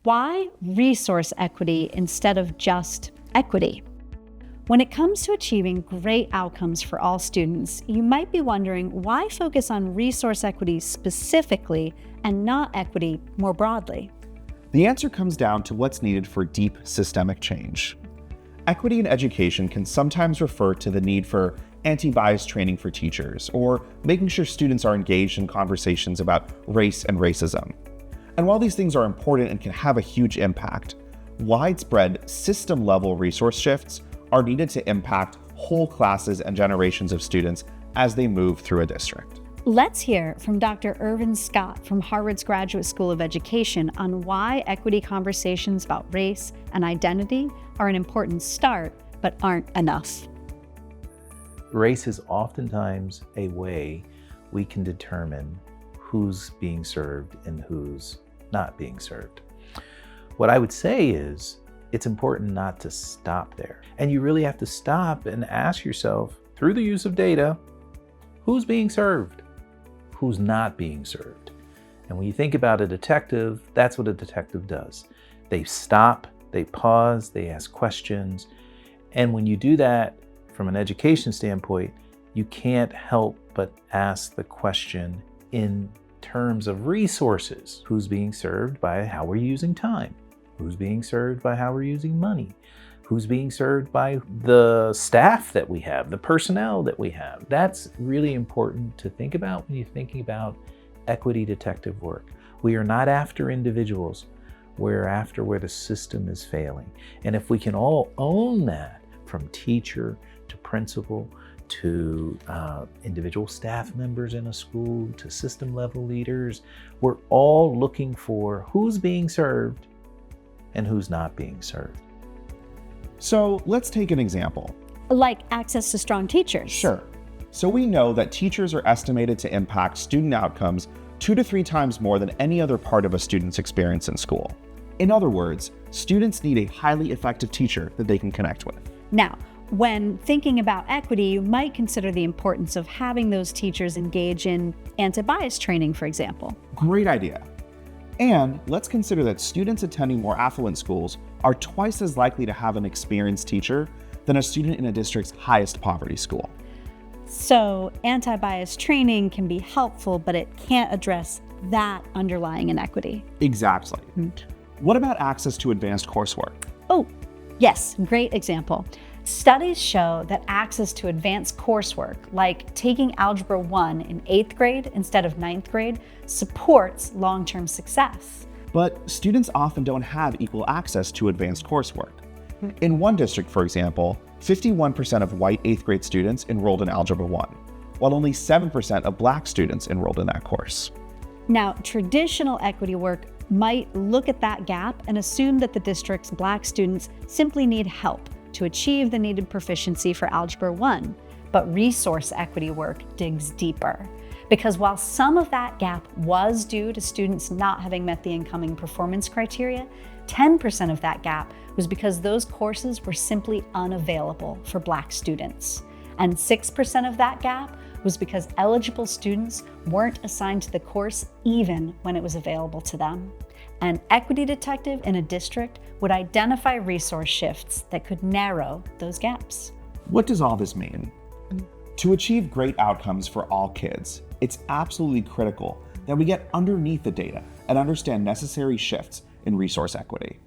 Why resource equity instead of just equity? When it comes to achieving great outcomes for all students, you might be wondering why focus on resource equity specifically and not equity more broadly? The answer comes down to what's needed for deep systemic change. Equity in education can sometimes refer to the need for anti-bias training for teachers, or making sure students are engaged in conversations about race and racism. And while these things are important and can have a huge impact, widespread system-level resource shifts are needed to impact whole classes and generations of students as they move through a district. Let's hear from Dr. Irvin Scott from Harvard's Graduate School of Education on why equity conversations about race and identity are an important start, but aren't enough. Race is oftentimes a way we can determine who's being served and who's not being served. What I would say is it's important not to stop there. And you really have to stop and ask yourself, through the use of data, who's being served? Who's not being served? And when you think about a detective, that's what a detective does. They stop, they pause, they ask questions. And when you do that from an education standpoint, you can't help but ask the question in terms of resources. Who's being served by how we're using time? Who's being served by how we're using money? Who's being served by the staff that we have, the personnel that we have? That's really important to think about when you're thinking about equity detective work. We are not after individuals. We're after where the system is failing. And if we can all own that, from teacher to principal to individual staff members in a school to system level leaders, we're all looking for who's being served and who's not being served. So let's take an example. Like access to strong teachers. Sure. So we know that teachers are estimated to impact student outcomes 2 to 3 times more than any other part of a student's experience in school. In other words, students need a highly effective teacher that they can connect with. Now, when thinking about equity, you might consider the importance of having those teachers engage in anti-bias training, for example. Great idea. And let's consider that students attending more affluent schools are twice as likely to have an experienced teacher than a student in a district's highest poverty school. So anti-bias training can be helpful, but it can't address that underlying inequity. Exactly. What about access to advanced coursework? Oh, yes, great example. Studies show that access to advanced coursework, like taking Algebra 1 in 8th grade instead of 9th grade, supports long-term success. But students often don't have equal access to advanced coursework. In one district, for example, 51% of white 8th grade students enrolled in Algebra 1, while only 7% of Black students enrolled in that course. Now, traditional equity work might look at that gap and assume that the district's Black students simply need help to achieve the needed proficiency for Algebra 1. But resource equity work digs deeper. Because while some of that gap was due to students not having met the incoming performance criteria, 10% of that gap was because those courses were simply unavailable for Black students. And 6% of that gap was because eligible students weren't assigned to the course even when it was available to them. An equity detective in a district would identify resource shifts that could narrow those gaps. What does all this mean? To achieve great outcomes for all kids, it's absolutely critical that we get underneath the data and understand necessary shifts in resource equity.